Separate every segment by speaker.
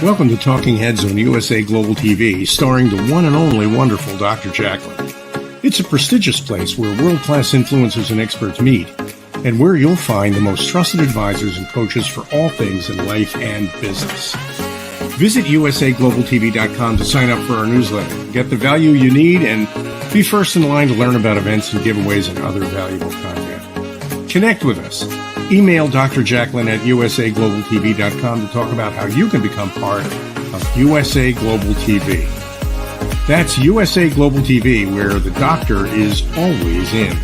Speaker 1: Welcome to Talking Heads on USA Global TV, starring the one and only wonderful Dr. JACALYN. It's a prestigious place where world-class influencers and experts meet, and where you'll find the most trusted advisors and coaches for all things in life and business. Visit usaglobaltv.com to sign up for our newsletter, get the value you need, and be first in line to learn about events and giveaways and other valuable content. Connect with us. Email Dr. JACALYN at usaglobaltv.com to talk about how you can become part of USA Global TV. That's USA Global TV, where the doctor is always in.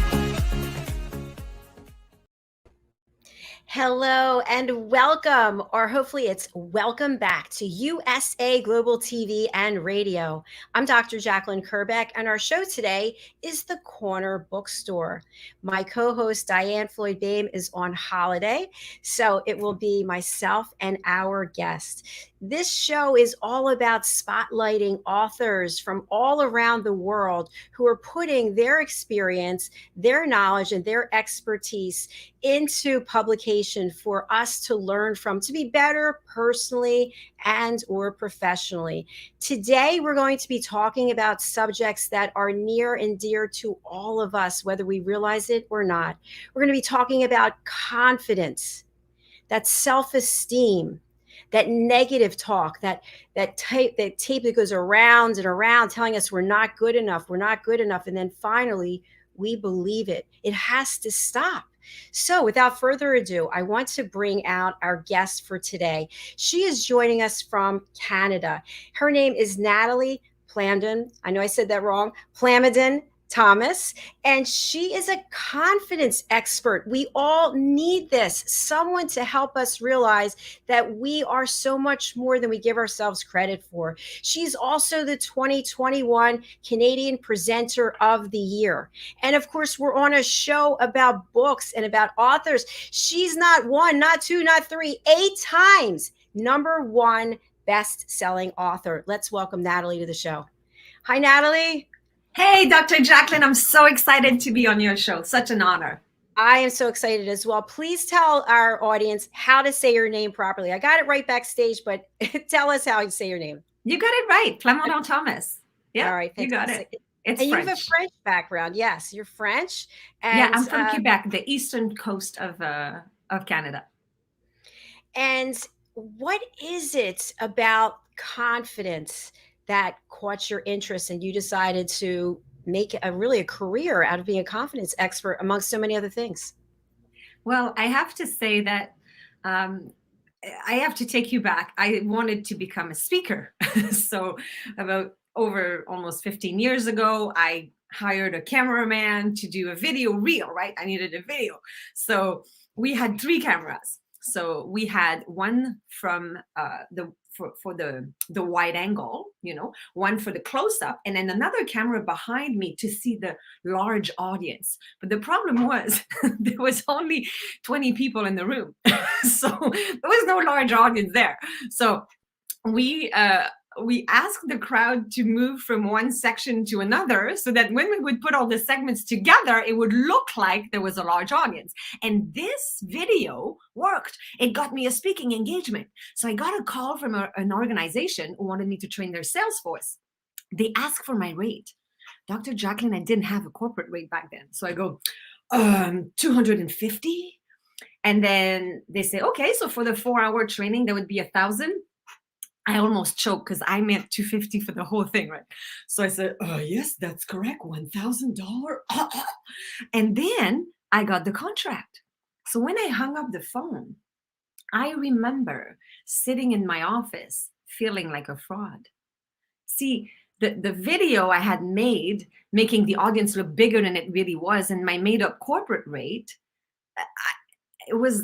Speaker 2: Hello and welcome, or hopefully it's welcome back to USA Global TV and Radio. I'm Dr. JACALYN KERBECK, and our show today is The Corner Bookstore. My co-host Diann Floyd BOEHM is on holiday, so it will be myself and our guest. This show is all about spotlighting authors from all around the world who are putting their experience, their knowledge, and their expertise into publication for us to learn from, to be better personally and or professionally. Today, we're going to be talking about subjects that are near and dear to all of us, whether we realize it or not. We're going to be talking about confidence, that self-esteem, that negative talk, that tape that goes around and around telling us we're not good enough. And then finally, we believe it. It has to stop. So without further ado, I want to bring out our guest for today. She is joining us from Canada. Her name is Nathalie Plamondon. I know I said that wrong. Plamondon-Thomas, and she is a confidence expert. We all need this, someone to help us realize that we are so much more than we give ourselves credit for. She's also the 2021 Canadian Presenter of the Year. And of course, we're on a show about books and about authors. She's not one, not two, not three, 8 times #1 best-selling author. Let's welcome Natalie to the show. Hi, Natalie.
Speaker 3: Hey, Dr. JACALYN, I'm so excited to be on your show. Such an honor.
Speaker 2: I am so excited as well. Please tell our audience how to say your name properly. I got it right backstage, but tell us how you say your name.
Speaker 3: You got it right. Plamondon-Thomas. Yeah,
Speaker 2: all right,
Speaker 3: you got it. It's
Speaker 2: and
Speaker 3: French.
Speaker 2: You have a French background. Yes, you're French. And,
Speaker 3: yeah, I'm from Quebec, the eastern coast of Canada.
Speaker 2: And what is it about confidence that caught your interest and you decided to make a career out of being a confidence expert amongst so many other things?
Speaker 3: Well, I have to say that I have to take you back. I wanted to become a speaker. So about over almost 15 years ago, I hired a cameraman to do a video reel, right? I needed a video. So we had 3 cameras. So we had one from for the wide angle, one for the close-up, and then another camera behind me to see the large audience. But the problem was there was only 20 people in the room. So there was no large audience there. So we asked the crowd to move from one section to another so that when we would put all the segments together, it would look like there was a large audience. And this video worked. It got me a speaking engagement. So I got a call from an organization who wanted me to train their sales force. They asked for my rate. Dr. JACALYN, I didn't have a corporate rate back then. So I go, 250? And then they say, okay, so for the 4-hour training, that would be 1,000. I almost choked because I meant 250 for the whole thing, right? So I said, yes, that's correct, $1,000. And then I got the contract. So when I hung up the phone, I remember sitting in my office feeling like a fraud. See, the video I had made, making the audience look bigger than it really was, and my made-up corporate rate,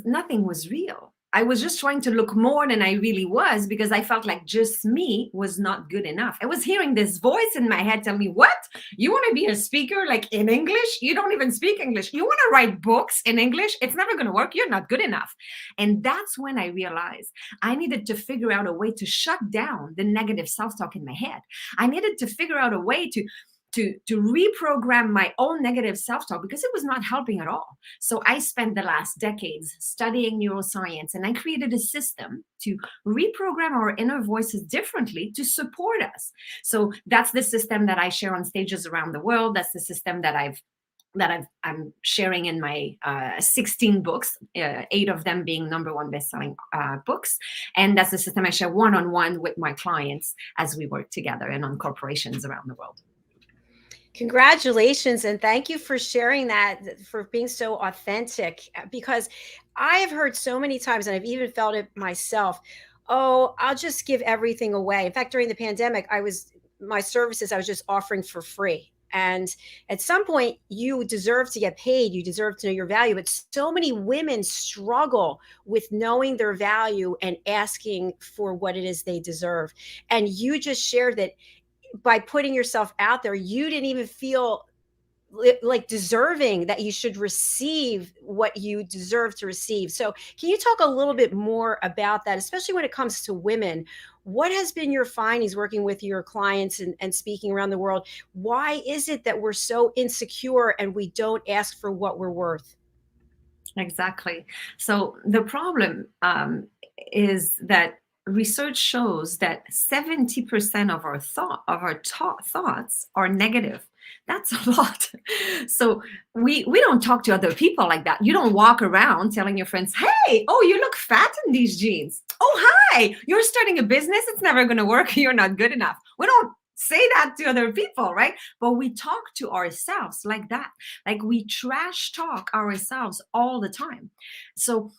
Speaker 3: nothing was real. I was just trying to look more than I really was because I felt like just me was not good enough. I was hearing this voice in my head tell me, what? You want to be a speaker like in English? You don't even speak English. You want to write books in English? It's never going to work. You're not good enough. And that's when I realized I needed to figure out a way to shut down the negative self-talk in my head. I needed to figure out a way to to reprogram my own negative self-talk because it was not helping at all. So I spent the last decades studying neuroscience, and I created a system to reprogram our inner voices differently to support us. So that's the system that I share on stages around the world. That's the system that I'm sharing in my 16 books, 8 of them being #1 bestselling books. And that's the system I share one-on-one with my clients as we work together and on corporations around the world.
Speaker 2: Congratulations, and thank you for sharing that, for being so authentic, because I have heard so many times, and I've even felt it myself, oh, I'll just give everything away. In fact, during the pandemic, my services I was just offering for free. And at some point, you deserve to get paid. You deserve to know your value. But so many women struggle with knowing their value and asking for what it is they deserve. And you just shared that by putting yourself out there, you didn't even feel like deserving that you should receive what you deserve to receive. So can you talk a little bit more about that, especially when it comes to women? What has been your findings working with your clients and speaking around the world? Why is it that we're so insecure and we don't ask for what we're worth?
Speaker 3: Exactly. So the problem is that research shows that 70% of our thoughts are negative. That's a lot. So we don't talk to other people like that. You don't walk around telling your friends, hey, oh, you look fat in these jeans. Oh, hi, you're starting a business. It's never going to work. You're not good enough. We don't say that to other people, right? But we talk to ourselves like that. Like we trash talk ourselves all the time. So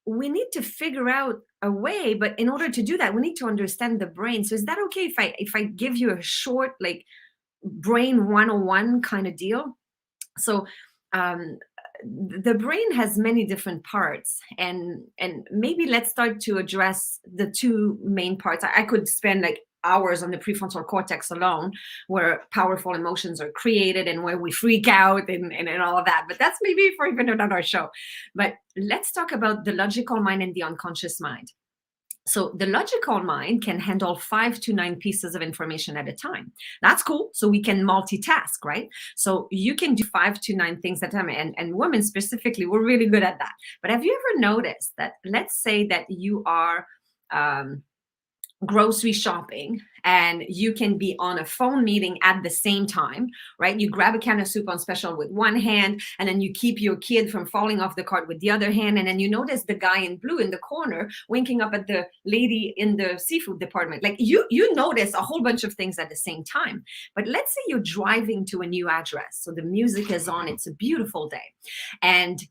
Speaker 3: we need to figure out a way, but in order to do that, we need to understand the brain. So is that okay if I give you a short, like, brain 101 kind of deal? So the brain has many different parts, and maybe let's start to address the 2 main parts. I could spend like hours on the prefrontal cortex alone, where powerful emotions are created and where we freak out and all of that. But that's maybe for even another show. But let's talk about the logical mind and the unconscious mind. So the logical mind can handle 5 to 9 pieces of information at a time. That's cool. So we can multitask, right? So you can do 5 to 9 things at a time. And women specifically, we're really good at that. But have you ever noticed that, let's say that you are grocery shopping and you can be on a phone meeting at the same time, right? You grab a can of soup on special with one hand, and then you keep your kid from falling off the cart with the other hand. And then you notice the guy in blue in the corner winking up at the lady in the seafood department. Like you notice a whole bunch of things at the same time. But let's say you're driving to a new address. So the music is on, it's a beautiful day. And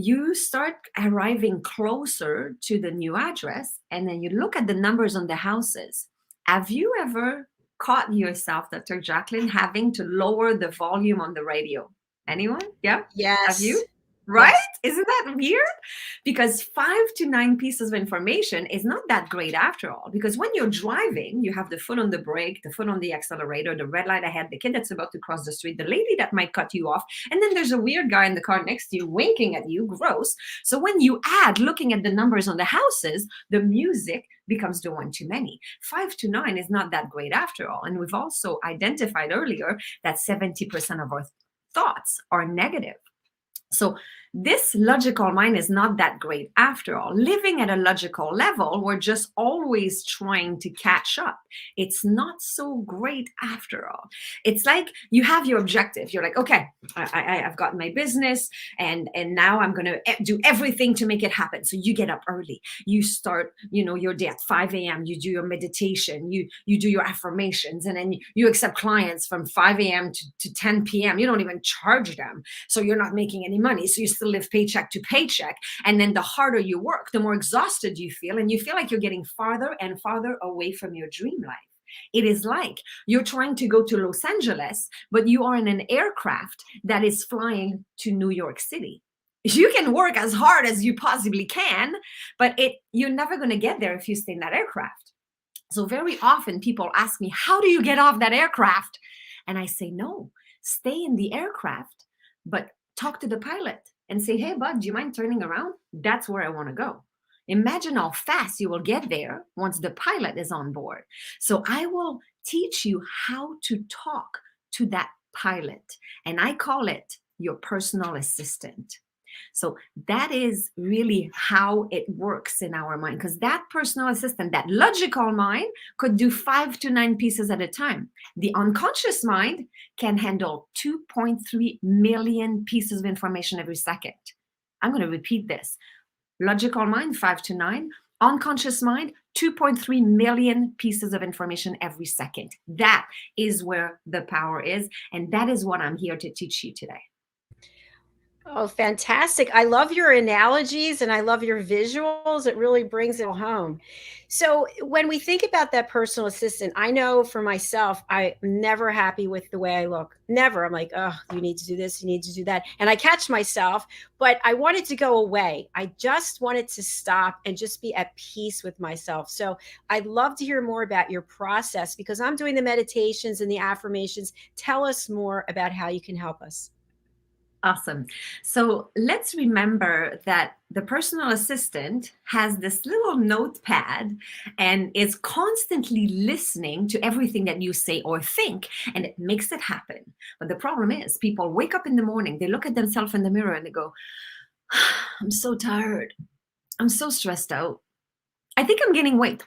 Speaker 3: you start arriving closer to the new address, and then you look at the numbers on the houses. Have you ever caught yourself, Dr. JACALYN, having to lower the volume on the radio? Anyone? Yeah?
Speaker 2: Yes.
Speaker 3: Have you? Right?
Speaker 2: Yes.
Speaker 3: Isn't that weird? Because 5 to 9 pieces of information is not that great after all. Because when you're driving, you have the foot on the brake, the foot on the accelerator, the red light ahead, the kid that's about to cross the street, the lady that might cut you off, and then there's a weird guy in the car next to you winking at you. Gross. So when you add looking at the numbers on the houses, the music becomes the one too many. 5 to 9 is not that great after all. And we've also identified earlier that 70% of our thoughts are negative. So this logical mind is not that great after all. Living at a logical level, we're just always trying to catch up. It's not so great after all. It's like you have your objective. You're like, okay, I've got my business, and now I'm going to do everything to make it happen. So you get up early. You start, your day at 5 a.m. You do your meditation. You do your affirmations, and then you accept clients from 5 a.m. to 10 p.m. You don't even charge them. So you're not making any money. So you still live paycheck to paycheck. And then the harder you work, the more exhausted you feel. And you feel like you're getting farther and farther away from your dream life. It is like you're trying to go to Los Angeles, but you are in an aircraft that is flying to New York City. You can work as hard as you possibly can, but you're never going to get there if you stay in that aircraft. So very often people ask me, how do you get off that aircraft? And I say, no, stay in the aircraft, but talk to the pilot and say, hey, bud, do you mind turning around? That's where I want to go. Imagine how fast you will get there once the pilot is on board. So I will teach you how to talk to that pilot. And I call it your personal assistant. So that is really how it works in our mind, because that personal assistant, that logical mind, could do 5 to 9 pieces at a time. The unconscious mind can handle 2.3 million pieces of information every second. I'm going to repeat this. Logical mind, 5 to 9. Unconscious mind, 2.3 million pieces of information every second. That is where the power is. And that is what I'm here to teach you today.
Speaker 2: Oh, fantastic. I love your analogies and I love your visuals. It really brings it home. So when we think about that personal assistant, I know for myself, I'm never happy with the way I look. Never. I'm like, oh, you need to do this, you need to do that. And I catch myself, but I wanted to go away. I just wanted to stop and just be at peace with myself. So I'd love to hear more about your process, because I'm doing the meditations and the affirmations. Tell us more about how you can help us.
Speaker 3: Awesome. So let's remember that the personal assistant has this little notepad and is constantly listening to everything that you say or think, and it makes it happen. But the problem is, people wake up in the morning, they look at themselves in the mirror and they go, I'm so tired. I'm so stressed out. I think I'm gaining weight.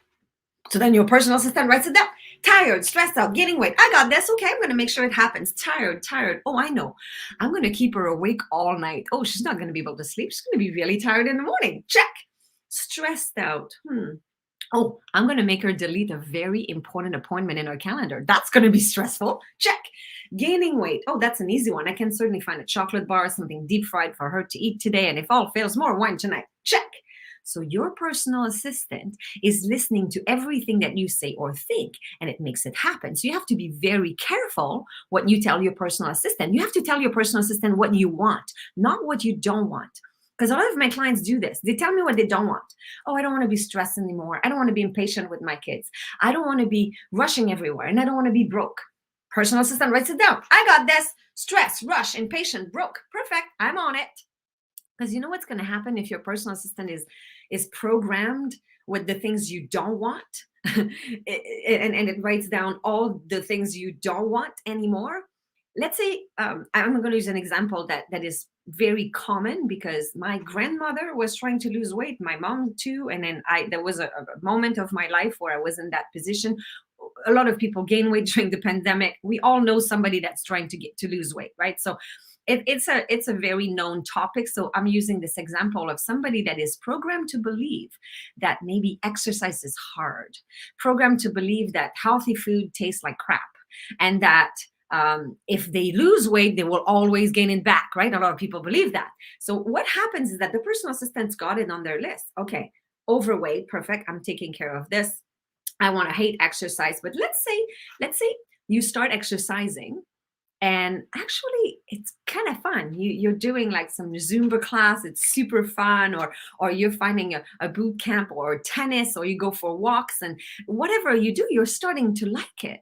Speaker 3: So then your personal assistant writes it down. Tired, stressed out, gaining weight. I got this. Okay, I'm going to make sure it happens. Tired. Oh, I know. I'm going to keep her awake all night. Oh, she's not going to be able to sleep. She's going to be really tired in the morning. Check. Stressed out. Oh, I'm going to make her delete a very important appointment in her calendar. That's going to be stressful. Check. Gaining weight. Oh, that's an easy one. I can certainly find a chocolate bar, something deep fried for her to eat today. And if all fails, more wine tonight. Check. So your personal assistant is listening to everything that you say or think, and it makes it happen. So you have to be very careful what you tell your personal assistant. You have to tell your personal assistant what you want, not what you don't want. Because a lot of my clients do this. They tell me what they don't want. Oh, I don't want to be stressed anymore. I don't want to be impatient with my kids. I don't want to be rushing everywhere, and I don't want to be broke. Personal assistant writes it down. I got this. Stress, rush, impatient, broke. Perfect. I'm on it. Because you know what's going to happen if your personal assistant is programmed with the things you don't want, and it writes down all the things you don't want anymore. Let's say, I'm going to use an example that is very common, because my grandmother was trying to lose weight, my mom too, and then there was a moment of my life where I was in that position. A lot of people gain weight during the pandemic. We all know somebody that's trying to lose weight, right? So it's a very known topic. So I'm using this example of somebody that is programmed to believe that maybe exercise is hard, programmed to believe that healthy food tastes like crap, and that if they lose weight, they will always gain it back, right? A lot of people believe that. So what happens is that the personal assistants got it on their list. Okay, overweight, perfect. I'm taking care of this. I want to hate exercise. But let's say you start exercising, and actually, it's kind of fun. You're doing like some Zumba class. It's super fun. Or you're finding a boot camp or tennis, or you go for walks, and whatever you do, you're starting to like it.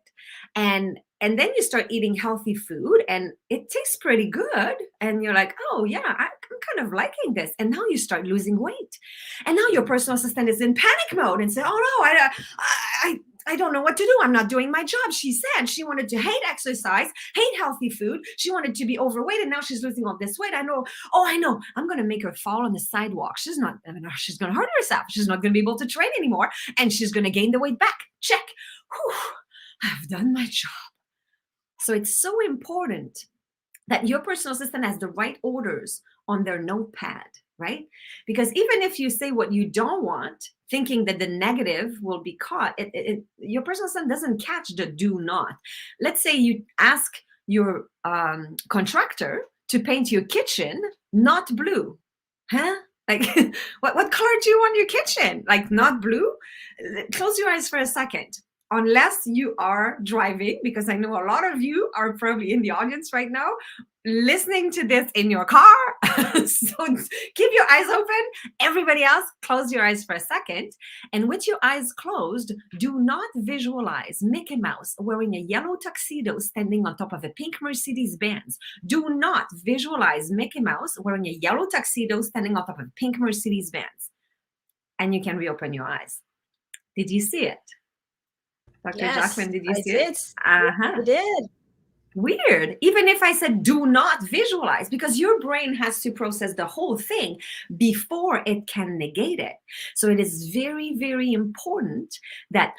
Speaker 3: And then you start eating healthy food, and it tastes pretty good. And you're like, oh yeah, I'm kind of liking this. And now you start losing weight. And now your personal assistant is in panic mode and say, oh no, I don't know what to do. I'm not doing my job. She said she wanted to hate exercise, hate healthy food. She wanted to be overweight, and now she's losing all this weight. I know. Oh, I know. I'm going to make her fall on the sidewalk. She's going to hurt herself. She's not going to be able to train anymore, and she's going to gain the weight back. Check. Whew, I've done my job. So it's so important that your personal assistant has the right orders on their notepad, right? Because even if you say what you don't want, thinking that the negative will be caught, your personal assistant doesn't catch the do not. Let's say you ask your contractor to paint your kitchen not blue. Huh? Like, what color do you want your kitchen? Like, not blue? Close your eyes for a second. Unless you are driving, because I know a lot of you are probably in the audience right now listening to this in your car. So keep your eyes open. Everybody else, close your eyes for a second. And with your eyes closed, do not visualize Mickey Mouse wearing a yellow tuxedo standing on top of a pink Mercedes-Benz. Do not visualize Mickey Mouse wearing a yellow tuxedo standing on top of a pink Mercedes-Benz. And you can reopen your eyes. Did you see it? Dr.
Speaker 2: Yes,
Speaker 3: JACALYN, did you see
Speaker 2: it?
Speaker 3: Uh-huh.
Speaker 2: I did.
Speaker 3: Weird. Even if I said do not visualize, because your brain has to process the whole thing before it can negate it. So it is very, very important that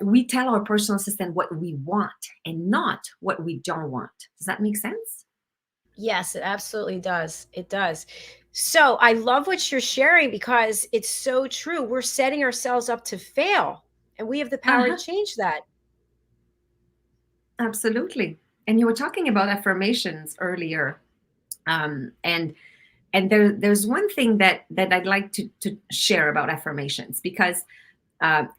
Speaker 3: we tell our personal assistant what we want and not what we don't want. Does that make sense?
Speaker 2: Yes, it absolutely does. It does. So I love what you're sharing because it's so true. We're setting ourselves up to fail, and we have the power to
Speaker 3: Uh-huh.
Speaker 2: change that.
Speaker 3: Absolutely. And you were talking about affirmations earlier. And there's one thing that I'd like to share about affirmations, because and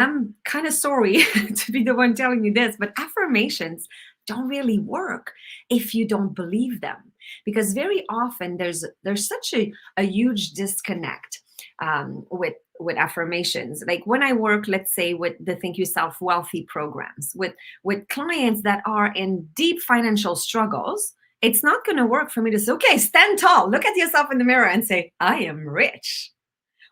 Speaker 3: I'm kind of sorry to be the one telling you this, but affirmations don't really work if you don't believe them, because very often there's such a huge disconnect with affirmations. Like when I work, let's say, with the Think Yourself Wealthy programs, with clients that are in deep financial struggles, it's not going to work for me to say, okay, stand tall, look at yourself in the mirror and say, I am rich.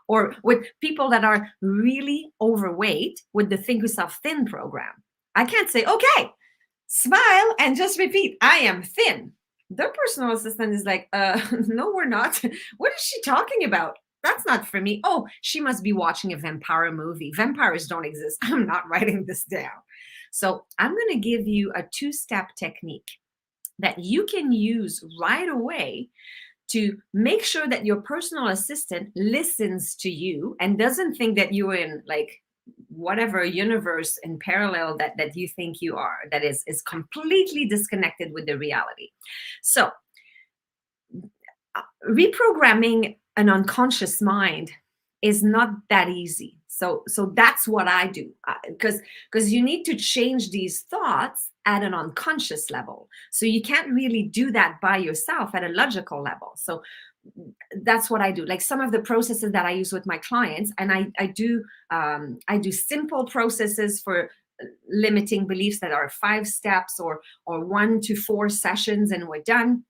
Speaker 3: Or with people that are really overweight with the Think Yourself Thin program, I can't say, okay, smile and just repeat, I am thin. Their personal assistant is like, no, we're not. What is she talking about? That's not for me. Oh, she must be watching a vampire movie. Vampires don't exist. I'm not writing this down. So I'm going to give you a 2-step technique that you can use right away to make sure that your personal assistant listens to you and doesn't think that you're in like whatever universe in parallel that you think you are, that is completely disconnected with the reality. So reprogramming an unconscious mind is not that easy. So that's what I do, because you need to change these thoughts at an unconscious level. So you can't really do that by yourself at a logical level. So that's what I do. Like some of the processes that I use with my clients, and I do simple processes for limiting beliefs that are 5 steps or 1 to 4 sessions, and we're done.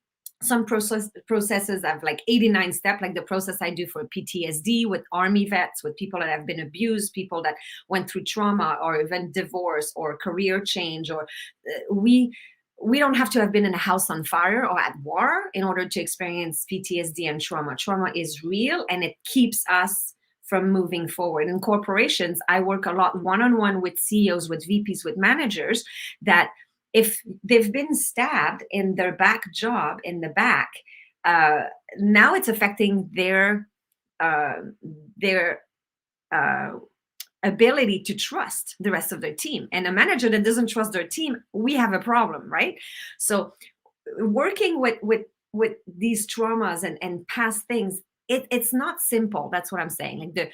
Speaker 3: Some processes have like 89 steps, like the process I do for PTSD with Army vets, with people that have been abused, people that went through trauma or even divorce or career change. Or we don't have to have been in a house on fire or at war in order to experience PTSD and trauma. Trauma is real and it keeps us from moving forward. In corporations, I work a lot one-on-one with CEOs, with VPs, with managers, that if they've been stabbed in their back job in the back, now it's affecting their ability to trust the rest of their team. And a manager that doesn't trust their team, we have a problem, right? So working with these traumas and past things, it's not simple. That's what I'm saying. Like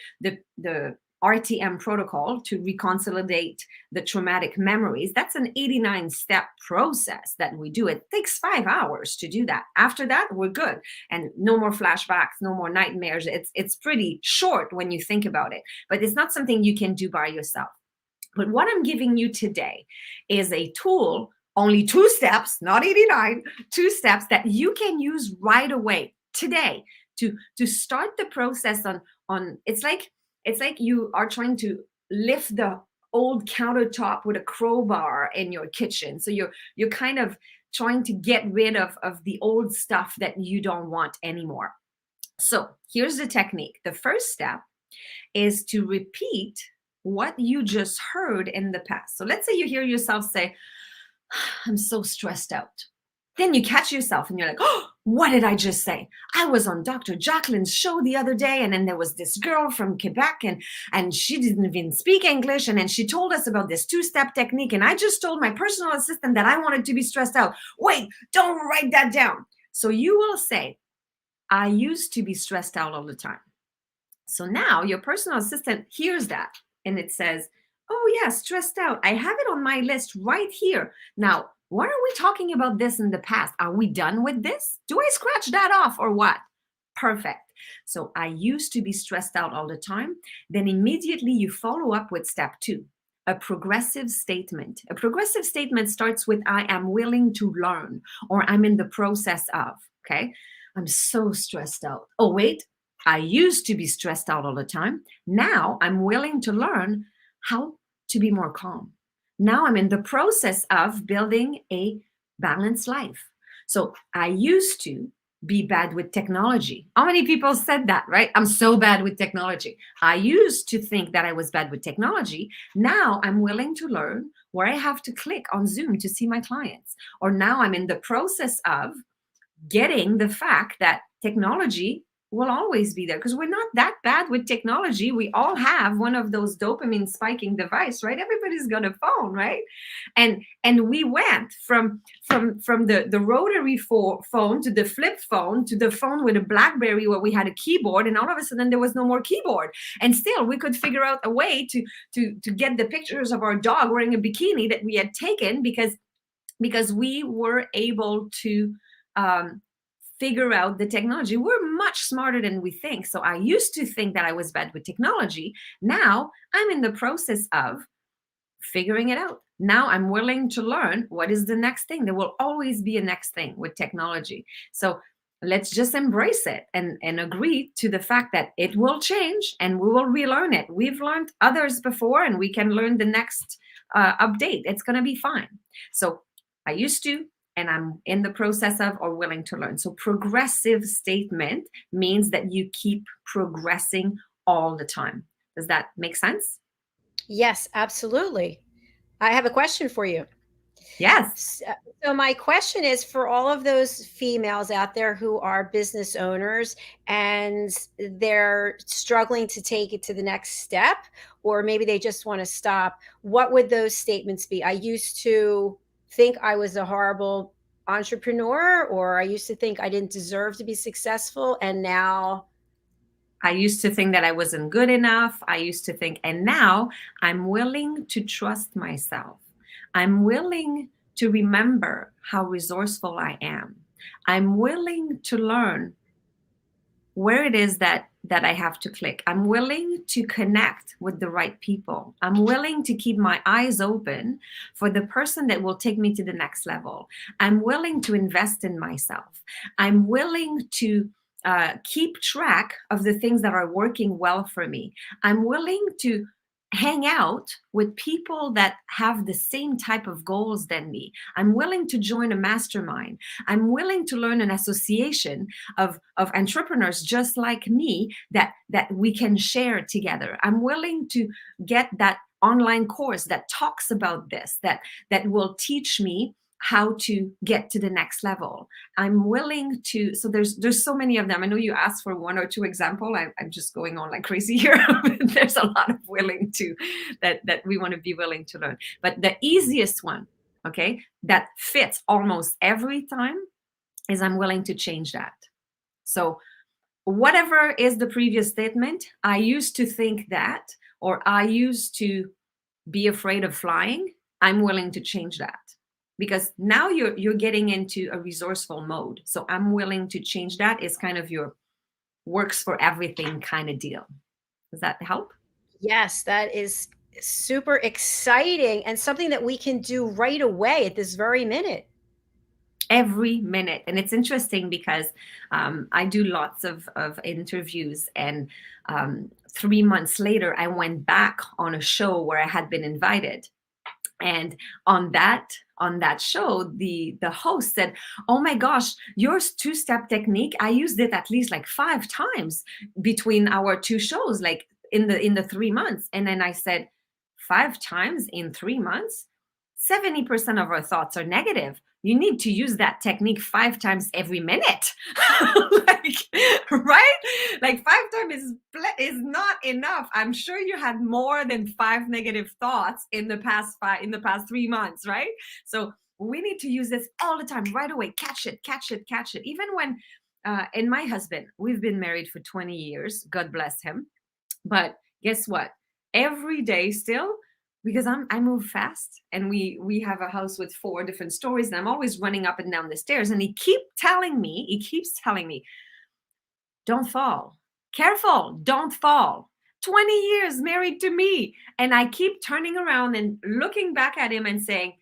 Speaker 3: the RTM protocol to reconsolidate the traumatic memories, that's an 89-step process that we do. It takes 5 hours to do that. After that, we're good. And no more flashbacks, no more nightmares. It's pretty short when you think about it, but it's not something you can do by yourself. But what I'm giving you today is a tool, only 2 steps, not 89, 2 steps that you can use right away today to start the process on it's like you are trying to lift the old countertop with a crowbar in your kitchen. So you're kind of trying to get rid of the old stuff that you don't want anymore. So here's the technique. The first step is to repeat what you just heard in the past. So let's say you hear yourself say, I'm so stressed out. Then you catch yourself and you're like, oh, what did I just say? I was on Dr. JACALYN's show the other day, and then there was this girl from Quebec, and she didn't even speak English, and then she told us about this 2-step technique, and I just told my personal assistant that I wanted to be stressed out. Wait, don't write that down. So you will say, I used to be stressed out all the time. So now your personal assistant hears that, and it says, oh yeah, stressed out. I have it on my list right here. Now, what are we talking about this in the past? Are we done with this? Do I scratch that off or what? Perfect. So I used to be stressed out all the time. Then immediately you follow up with step 2, a progressive statement. A progressive statement starts with I am willing to learn, or I'm in the process of, okay? I'm so stressed out. Oh, wait, I used to be stressed out all the time. Now I'm willing to learn how to be more calm. Now I'm in the process of building a balanced life. So I used to be bad with technology. How many people said that, right? I'm so bad with technology. I used to think that I was bad with technology. Now I'm willing to learn where I have to click on Zoom to see my clients. Or now I'm in the process of getting the fact that technology will always be there, because we're not that bad with technology. We all have one of those dopamine spiking device, right? Everybody's got a phone, right? And we went from the rotary phone to the flip phone to the phone with a BlackBerry where we had a keyboard, and all of a sudden there was no more keyboard. And still we could figure out a way to get the pictures of our dog wearing a bikini that we had taken because we were able to figure out the technology. We're much smarter than we think. So I used to think that I was bad with technology. Now I'm in the process of figuring it out. Now I'm willing to learn what is the next thing. There will always be a next thing with technology. So let's just embrace it and agree to the fact that it will change and we will relearn it. We've learned others before and we can learn the next update. It's going to be fine. So I used to, and I'm in the process of, or willing to learn. So progressive statement means that you keep progressing all the time. Does that make sense?
Speaker 2: Yes, absolutely. I have a question for you.
Speaker 3: Yes.
Speaker 2: So my question is for all of those females out there who are business owners and they're struggling to take it to the next step, or maybe they just want to stop, what would those statements be? I used to think I was a horrible entrepreneur, or I used to think I didn't deserve to be successful, and now
Speaker 3: I used to think that I wasn't good enough. I used to think, and now I'm willing to trust myself. I'm willing to remember how resourceful I am. I'm willing to learn where it is that I have to click. I'm willing to connect with the right people. I'm willing to keep my eyes open for the person that will take me to the next level. I'm willing to invest in myself. I'm willing to keep track of the things that are working well for me. I'm willing to hang out with people that have the same type of goals than me. I'm willing to join a mastermind. I'm willing to learn an association of entrepreneurs just like me that we can share together. I'm willing to get that online course that talks about this, that will teach me how to get to the next level. I'm willing to, so there's so many of them. I know you asked for one or two examples. I'm just going on like crazy here. There's a lot of willing to, that we want to be willing to learn. But the easiest one, okay, that fits almost every time is I'm willing to change that. So whatever is the previous statement, I used to think that, or I used to be afraid of flying, I'm willing to change that. Because now you're getting into a resourceful mode. So I'm willing to change that. It's kind of your works for everything kind of deal. Does that help?
Speaker 2: yes, that is super exciting and something that we can do right away at this very minute.
Speaker 3: Every minute. And it's interesting because I do lots of interviews, and 3 months later, I went back on a show where I had been invited. And on that show, the host said, "Oh my gosh, your two-step technique, I used it at least like 5 times between our 2 shows, like in the 3 months." And then I said, 5 times in 3 months? 70% of our thoughts are negative. You need to use that technique 5 times every minute. Like, right? Like 5 times is not enough. I'm sure you had more than 5 negative thoughts in the past 3 months, right? So we need to use this all the time, right away. Catch it. Even when, and my husband, we've been married for 20 years, God bless him. But guess what? Every day still, because I move fast, and we have a house with 4 different stories, and I'm always running up and down the stairs, and he keeps telling me, don't fall. Careful, don't fall. 20 years married to me. And I keep turning around and looking back at him and saying,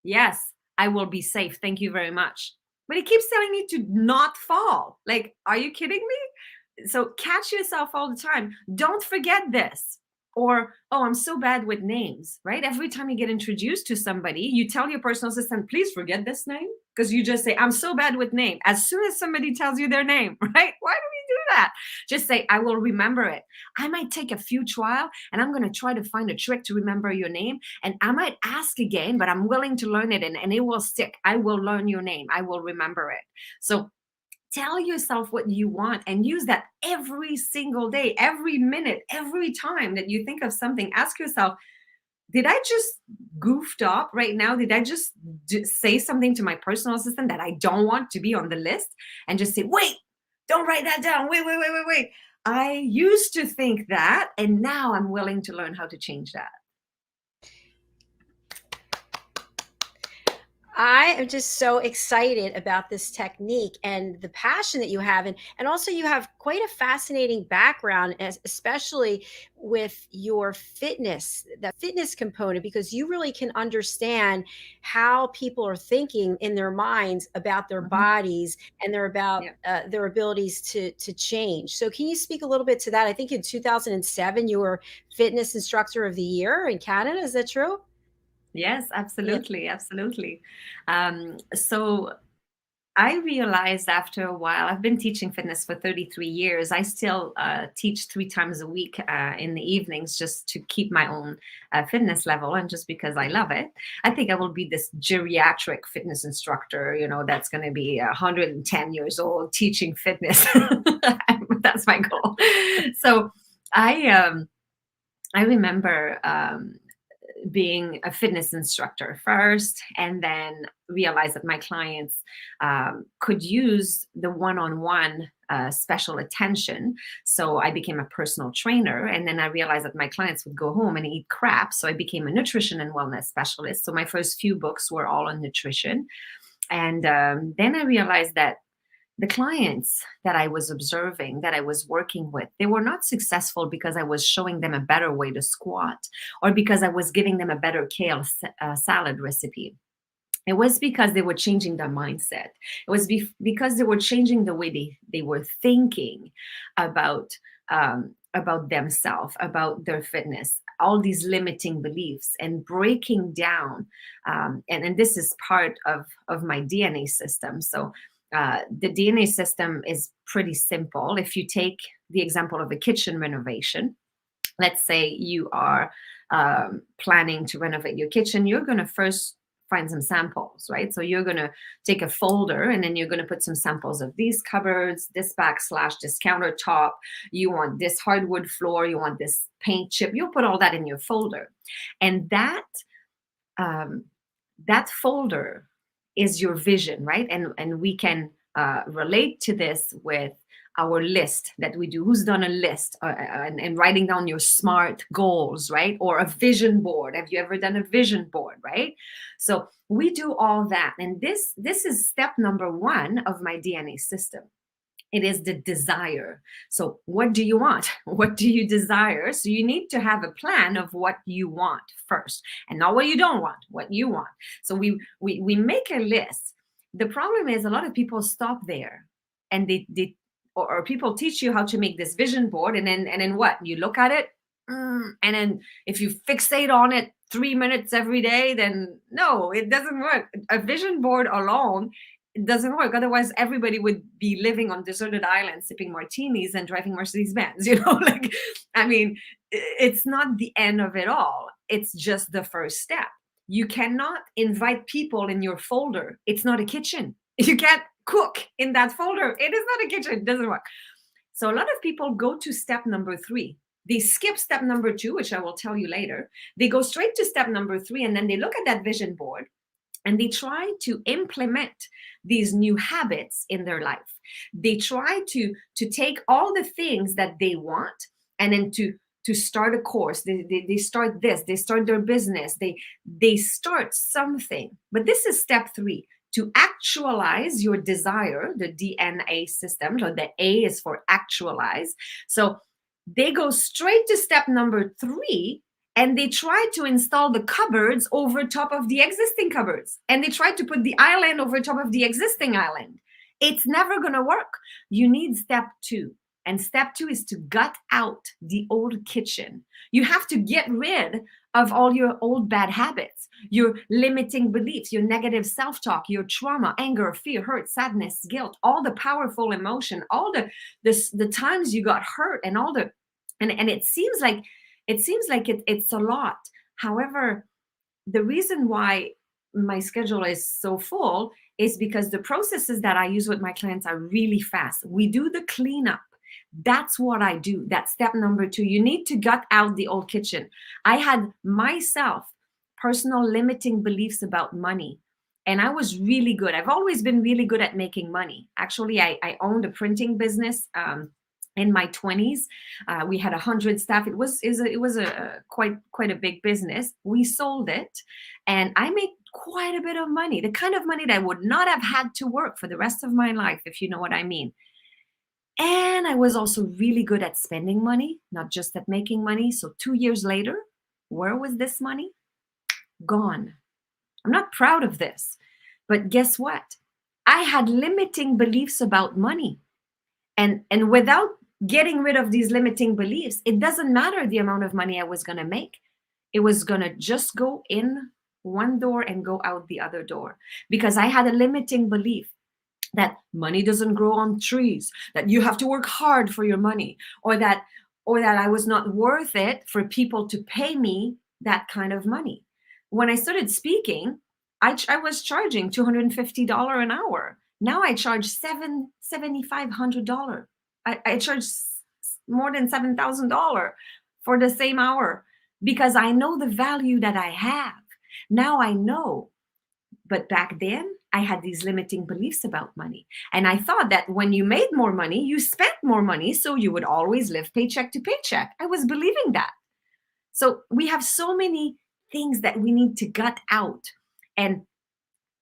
Speaker 3: yes, I will be safe. Thank you very much. But he keeps telling me to not fall. Like, are you kidding me? So catch yourself all the time. Don't forget this. Or, oh, I'm so bad with names, right? Every time you get introduced to somebody, you tell your personal assistant, please forget this name. because you just say, I'm so bad with name. As soon as somebody tells you their name, right? Why do we do that? Just say, I will remember it. I might take a few trial and I'm going to try to find a trick to remember your name. And I might ask again, but I'm willing to learn it, and it will stick. I will learn your name. I will remember it. So tell yourself what you want and use that every single day, every minute, every time that you think of something. Ask yourself, did I just goofed up right now? Did I just say something to my personal assistant that I don't want to be on the list? And just say, wait, don't write that down. Wait. I used to think that, and now I'm willing to learn how to change that.
Speaker 2: I am just so excited about this technique and the passion that you have. And also you have quite a fascinating background, especially with your fitness, the fitness component, because you really can understand how people are thinking in their minds about their bodies and their abilities to change. So can you speak a little bit to that? I think in 2007, you were Fitness Instructor of the Year in Canada. Is that true?
Speaker 3: Yes, absolutely. Absolutely. So I realized after a while, I've been teaching fitness for 33 years. I still teach 3 times a week in the evenings just to keep my own fitness level, and just because I love it. I think I will be this geriatric fitness instructor, that's going to be 110 years old teaching fitness. That's my goal. So I remember being a fitness instructor first, and then realized that my clients could use the one-on-one special attention. So I became a personal trainer, and then I realized that my clients would go home and eat crap. So I became a nutrition and wellness specialist. So my first few books were all on nutrition. And then I realized that the clients that I was observing, that I was working with, they were not successful because I was showing them a better way to squat, or because I was giving them a better kale salad recipe. It was because they were changing their mindset. It was because they were changing the way they were thinking about themselves, about their fitness, all these limiting beliefs, and breaking down. And this is part of my DNA system. So the DNA system is pretty simple. If you take the example of a kitchen renovation, let's say you are planning to renovate your kitchen, you're going to first find some samples, right? So you're going to take a folder, and then you're going to put some samples of these cupboards, this backslash, this countertop. You want this hardwood floor. You want this paint chip. You'll put all that in your folder. And that folder is your vision, right? And we can relate to this with our list that we do. Who's done a list and writing down your SMART goals, right? Or a vision board. Have you ever done a vision board, right? So we do all that. And this is step number 1 of my DNA system. It is the desire. So what do you want? What do you desire? So you need to have a plan of what you want first, and not what you don't want, what you want. So we make a list. The problem is a lot of people stop there, and or people teach you how to make this vision board, and then what? You look at it, and then if you fixate on it 3 minutes every day, then no, it doesn't work. A vision board alone, it doesn't work. Otherwise, everybody would be living on deserted islands, sipping martinis and driving Mercedes-Benz. I mean, it's not the end of it all. It's just the first step. You cannot invite people in your folder. It's not a kitchen. You can't cook in that folder. It is not a kitchen. It doesn't work. So a lot of people go to step number 3. They skip step number 2, which I will tell you later. They go straight to step number 3, and then they look at that vision board, and they try to implement these new habits in their life. They try to take all the things that they want, and then to start a course. They start this. They start their business. They start something. But this is step 3. To actualize your desire, the DNA system. So the A is for actualize. So they go straight to step number 3, and they try to install the cupboards over top of the existing cupboards. And they try to put the island over top of the existing island. It's never going to work. You need step 2. And step 2 is to gut out the old kitchen. You have to get rid of all your old bad habits, your limiting beliefs, your negative self-talk, your trauma, anger, fear, hurt, sadness, guilt, all the powerful emotion, all the times you got hurt, and all the and it seems like it's a lot. However, the reason why my schedule is so full is because the processes that I use with my clients are really fast. We do the cleanup. That's what I do. That's step number 2. You need to gut out the old kitchen. I had myself personal limiting beliefs about money, and I was really good. I've always been really good at making money. Actually, I owned a printing business in my 20s. We had 100 staff. It was a quite a big business. We sold it, and I made quite a bit of money, the kind of money that I would not have had to work for the rest of my life, if you know what I mean. And I was also really good at spending money, not just at making money. So 2 years later, where was this money? Gone. I'm not proud of this, but guess what? I had limiting beliefs about money. And without getting rid of these limiting beliefs, it doesn't matter the amount of money I was going to make. It was going to just go in one door and go out the other door, because I had a limiting belief that money doesn't grow on trees, that you have to work hard for your money, or that I was not worth it for people to pay me that kind of money. When I started speaking, I was charging $250 an hour. Now I charge $7,500. I charge more than $7,000 for the same hour, because I know the value that I have. Now I know. But back then, I had these limiting beliefs about money. And I thought that when you made more money, you spent more money, so you would always live paycheck to paycheck. I was believing that. So we have so many things that we need to gut out. And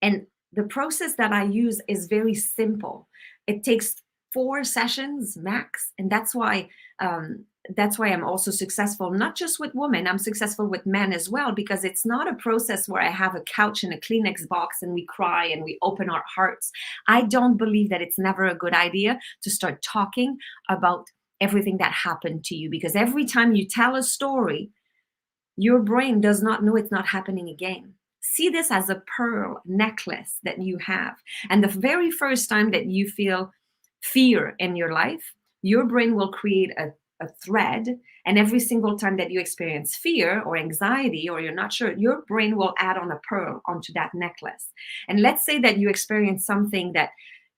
Speaker 3: the process that I use is very simple. It takes 4 sessions max. And that's why I'm also successful, not just with women. I'm successful with men as well, because it's not a process where I have a couch and a Kleenex box and we cry and we open our hearts. I don't believe that it's never a good idea to start talking about everything that happened to you, because every time you tell a story, your brain does not know it's not happening again. See this as a pearl necklace that you have. And the very first time that you feel fear in your life, your brain will create a thread, and every single time that you experience fear or anxiety or you're not sure, your brain will add on a pearl onto that necklace. And let's say that you experience something that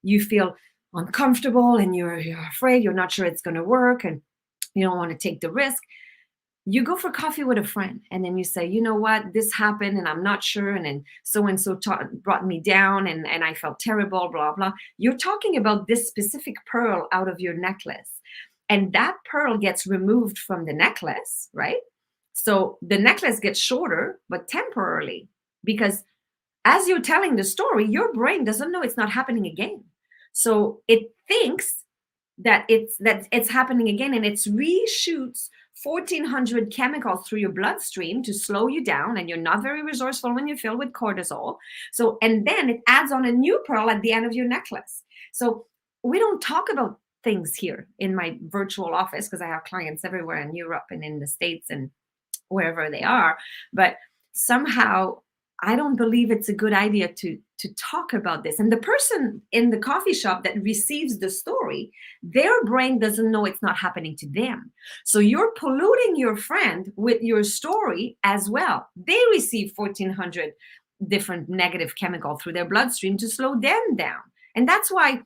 Speaker 3: you feel uncomfortable and you're afraid, you're not sure it's going to work, and you don't want to take the risk. You go for coffee with a friend, and then you say, you know what, this happened and I'm not sure, and then so-and-so brought me down and I felt terrible, blah, blah. You're talking about this specific pearl out of your necklace. And that pearl gets removed from the necklace, right? So the necklace gets shorter, but temporarily, because as you're telling the story, your brain doesn't know it's not happening again. So it thinks that it's happening again, and it reshoots 1,400 chemicals through your bloodstream to slow you down, and you're not very resourceful when you're filled with cortisol. So, and then it adds on a new pearl at the end of your necklace. So we don't talk about things here in my virtual office, because I have clients everywhere in Europe and in the States and wherever they are. But somehow I don't believe it's a good idea to talk about this. And the person in the coffee shop that receives the story, their brain doesn't know it's not happening to them. So you're polluting your friend with your story as well. They receive 1,400 different negative chemicals through their bloodstream to slow them down. And that's why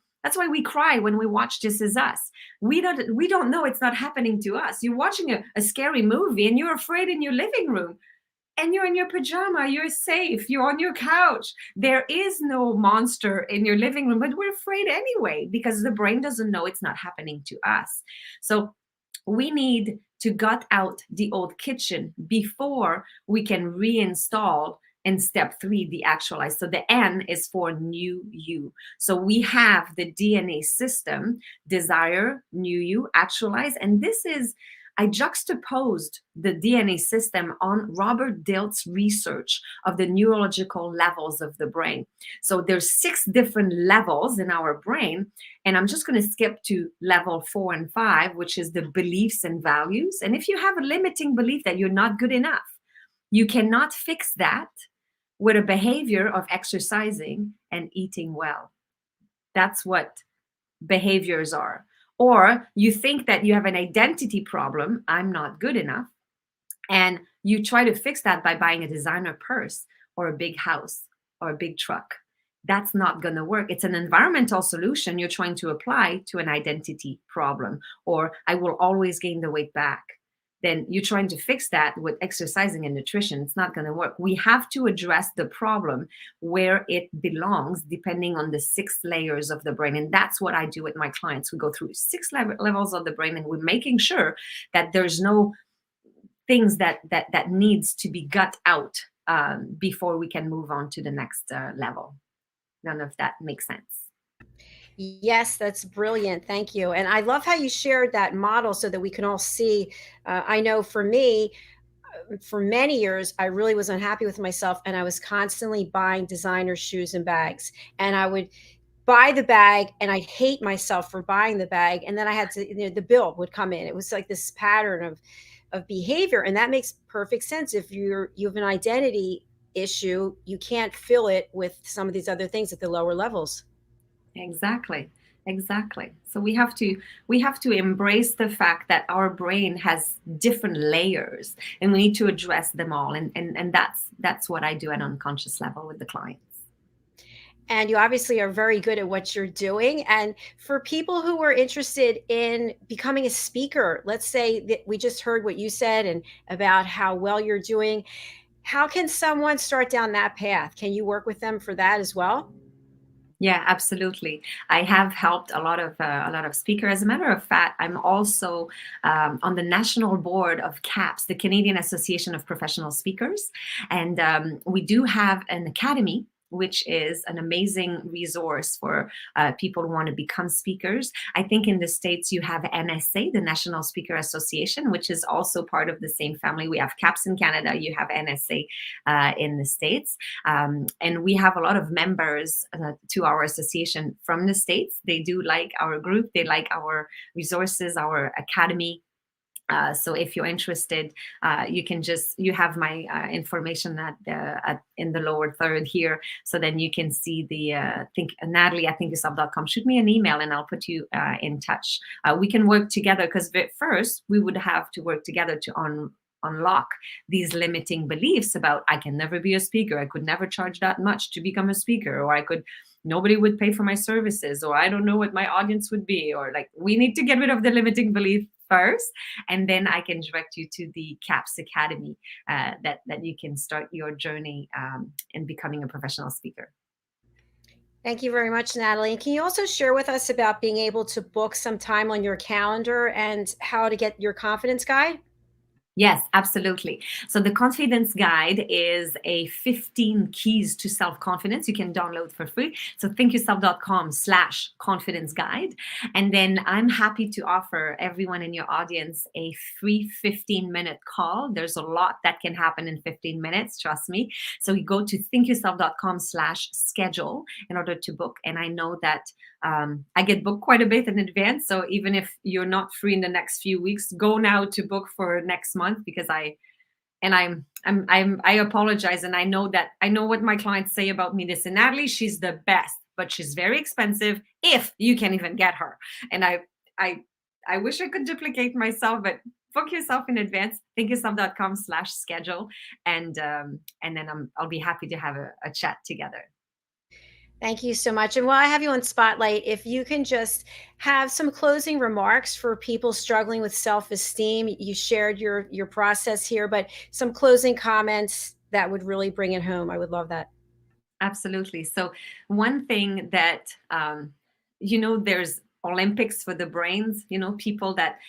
Speaker 3: we cry when we watch This Is Us. We don't know it's not happening to us. You're watching a scary movie and you're afraid in your living room, and you're in your pajama, you're safe, you're on your couch. There is no monster in your living room, but we're afraid anyway, because the brain doesn't know it's not happening to us. So we need to gut out the old kitchen before we can reinstall in step 3, the actualize. So the N is for new you. So we have the DNA system, desire, new you, actualize. And this is, I juxtaposed the DNA system on Robert Dilt's research of the neurological levels of the brain. So there's 6 different levels in our brain. And I'm just going to skip to level 4 and 5, which is the beliefs and values. And if you have a limiting belief that you're not good enough, You cannot fix that with a behavior of exercising and eating well. That's what behaviors are. Or you think that you have an identity problem, I'm not good enough, and you try to fix that by buying a designer purse or a big house or a big truck. That's not going to work. It's an environmental solution you're trying to apply to an identity problem. Or I will always gain the weight back. Then you're trying to fix that with exercising and nutrition. It's not going to work. We have to address the problem where it belongs, depending on the 6 layers of the brain. And that's what I do with my clients. We go through 6 levels of the brain, and we're making sure that there's no things that needs to be gut out before we can move on to the next level. None of that makes sense.
Speaker 2: Yes, that's brilliant. Thank you. And I love how you shared that model so that we can all see. I know for me, for many years, I really was unhappy with myself, and I was constantly buying designer shoes and bags. And I would buy the bag and I'd hate myself for buying the bag. And then I had to, the bill would come in. It was like this pattern of behavior. And that makes perfect sense. If you have an identity issue, you can't fill it with some of these other things at the lower levels.
Speaker 3: Exactly. So we have to embrace the fact that our brain has different layers, and we need to address them all. And that's what I do at unconscious level with the clients.
Speaker 2: And you obviously are very good at what you're doing. And for people who are interested in becoming a speaker, let's say that we just heard what you said and about how well you're doing. How can someone start down that path? Can you work with them for that as well?
Speaker 3: Yeah, absolutely. I have helped a lot of speakers. As a matter of fact, I'm also on the national board of CAPS, the Canadian Association of Professional Speakers, and we do have an academy, which is an amazing resource for people who want to become speakers. I think in the States you have NSA, the National Speaker Association, which is also part of the same family. We have CAPS in Canada, you have NSA in the States. And we have a lot of members to our association from the States. They do like our group, they like our resources, our academy. So if you're interested, you have my information in the lower third here. So then you can see Natalie at thinkyourself.com. Shoot me an email and I'll put you in touch. We can work together, because first we would have to work together to unlock these limiting beliefs about I can never be a speaker. I could never charge that much to become a speaker, or nobody would pay for my services, or I don't know what my audience would be, or we need to get rid of the limiting belief first, and then I can direct you to the CAPS Academy that you can start your journey in becoming a professional speaker.
Speaker 2: Thank you very much, Natalie. And can you also share with us about being able to book some time on your calendar and how to get your confidence guide?
Speaker 3: Yes, absolutely. So the confidence guide is a 15 keys to self-confidence you can download for free. So thinkyourself.com/confidence guide. And then I'm happy to offer everyone in your audience a free 15-minute call. There's a lot that can happen in 15 minutes, trust me. So you go to thinkyourself.com/schedule in order to book. And I know that I get booked quite a bit in advance. So even if you're not free in the next few weeks, go now to book for next month, because I apologize. And I know what my clients say about me. Listen, Natalie, she's the best, but she's very expensive if you can even get her. And I wish I could duplicate myself, but book yourself in advance, thinkyourself.com/schedule. And then I'll be happy to have a chat together.
Speaker 2: Thank you so much. And while I have you on Spotlight, if you can just have some closing remarks for people struggling with self-esteem. You shared your process here, but some closing comments that would really bring it home. I would love that.
Speaker 3: Absolutely. So one thing that, there's Olympics for the brains, people that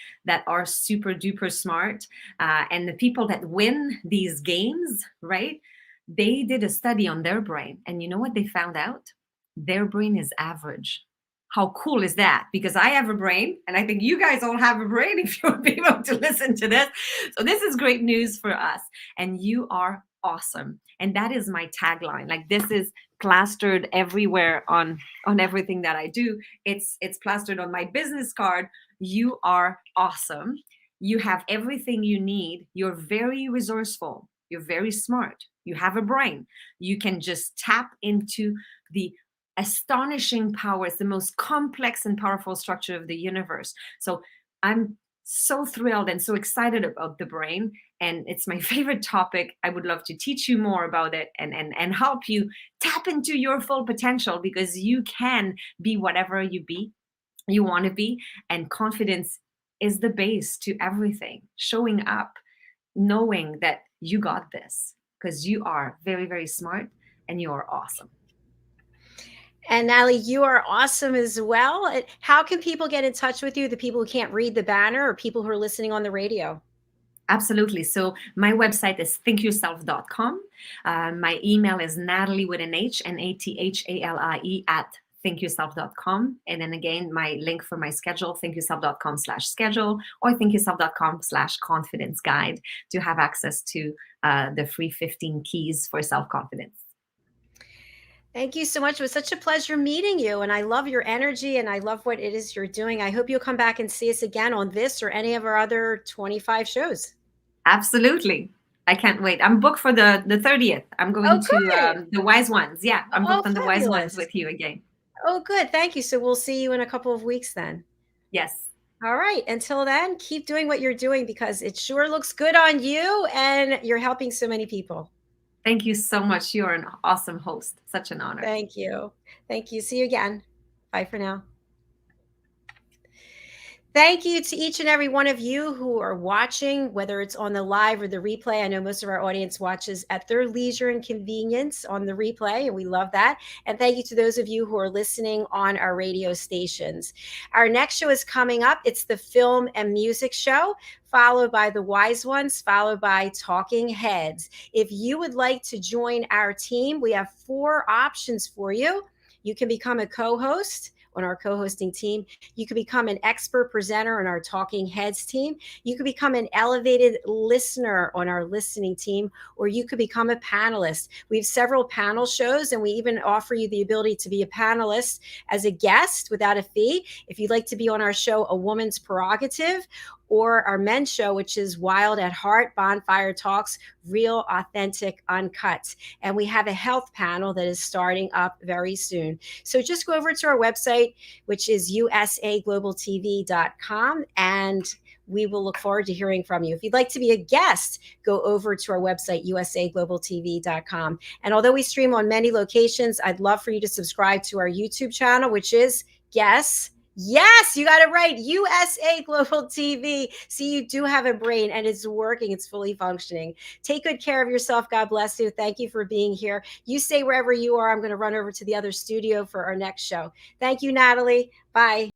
Speaker 3: are super duper smart, and the people that win these games, right? They did a study on their brain, and you know what they found out? Their brain is average. How cool is that? Because I have a brain, and I think you guys all have a brain if you'll be able to listen to this. So this is great news for us, and you are awesome. And that is my tagline. This is plastered everywhere on everything that I do. It's plastered on my business card. You are awesome. You have everything you need. You're very resourceful. You're very smart. You have a brain. You can just tap into the astonishing powers, the most complex and powerful structure of the universe. So I'm so thrilled and so excited about the brain, and it's my favorite topic. I would love to teach you more about it and help you tap into your full potential, because you can be whatever you want to be, and confidence is the base to everything. Showing up, knowing that you got this, because you are very, very smart and you are awesome.
Speaker 2: And Natalie, you are awesome as well. How can people get in touch with you? The people who can't read the banner, or people who are listening on the radio?
Speaker 3: Absolutely. So my website is thinkyourself.com. My email is Natalie with an H, Nathali at thinkyourself.com. And then again, my link for my schedule, thinkyourself.com/schedule, or thinkyourself.com/confidence guide, to have access to the free 15 keys for self-confidence.
Speaker 2: Thank you so much. It was such a pleasure meeting you. And I love your energy and I love what it is you're doing. I hope you'll come back and see us again on this or any of our other 25 shows.
Speaker 3: Absolutely. I can't wait. I'm booked for the 30th. I'm going to the Wise Ones. Yeah, I'm booked on the Wise Ones with you again.
Speaker 2: Oh, good. Thank you. So we'll see you in a couple of weeks then.
Speaker 3: Yes.
Speaker 2: All right. Until then, keep doing what you're doing, because it sure looks good on you and you're helping so many people.
Speaker 3: Thank you so much. You're an awesome host. Such an honor.
Speaker 2: Thank you. Thank you. See you again. Bye for now. Thank you to each and every one of you who are watching, whether it's on the live or the replay. I know most of our audience watches at their leisure and convenience on the replay, and we love that. And thank you to those of you who are listening on our radio stations. Our next show is coming up. It's the Film and Music Show, followed by the Wise Ones, followed by Talking Heads. If you would like to join our team, we have 4 options for you. You can become a co-host on our co-hosting team. You could become an expert presenter on our Talking Heads team. You could become an elevated listener on our listening team, or you could become a panelist. We have several panel shows, and we even offer you the ability to be a panelist as a guest without a fee. If you'd like to be on our show, A Woman's Prerogative, or our men's show, which is Wild at Heart, Bonfire Talks, Real, Authentic, Uncut. And we have a health panel that is starting up very soon. So just go over to our website, which is usaglobaltv.com, and we will look forward to hearing from you. If you'd like to be a guest, go over to our website, usaglobaltv.com. And although we stream on many locations, I'd love for you to subscribe to our YouTube channel, which is, yes, you got it right, USA Global TV. See, you do have a brain and it's working. It's fully functioning. Take good care of yourself. God bless you. Thank you for being here. You stay wherever you are. I'm going to run over to the other studio for our next show. Thank you, Natalie. Bye.